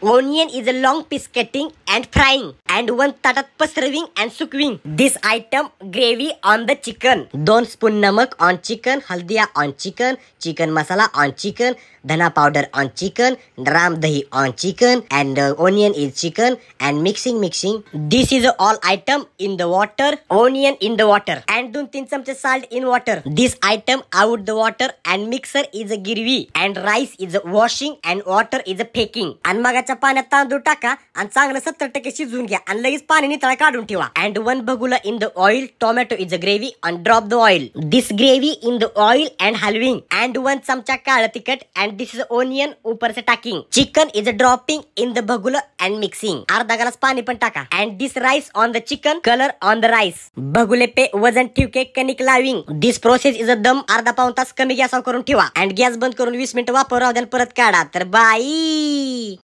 Onion is a long piece cutting and frying, and 1 ताटात पसरविंग and सुकविंग. This item gravy on the chicken. 2 spoon नमक on chicken, Haldia on chicken, chicken masala on chicken, धना powder on chicken, Ram दही on chicken, and onion is chicken, and mixing. This is all item in the water, onion in the water, and 2-3 चमचे salt in water. This item out the water, and mixer is a gravy, and rice is a washing, and water is a faking. आणि मगाच्या पाण्यात तांदूळ टाका आणि चांगलं 70% शिजवून घ्या आणि लगेच पाणी नितळा काढून ठेवा. And 1 bagula in the oil, tomato is a gravy, and drop the oil. This gravy in the oil and हलविंग, and 1 चमचा काळं तिखट, and this is onion ऊपर से talking. Chicken is a dropping in the bagula and mixing. अर्धा glass पाणी पण टाका. And this rice on the chicken, color on the rice. बगुले पे वजन ठेव के कणिक लाविंग. This process is a दम अर्धा पाऊण तास कमी गॅसवर करून ठेवा. And गॅस बंद करून 20 मिनिटं वापर राहू द्या परत काढा. तर बाई.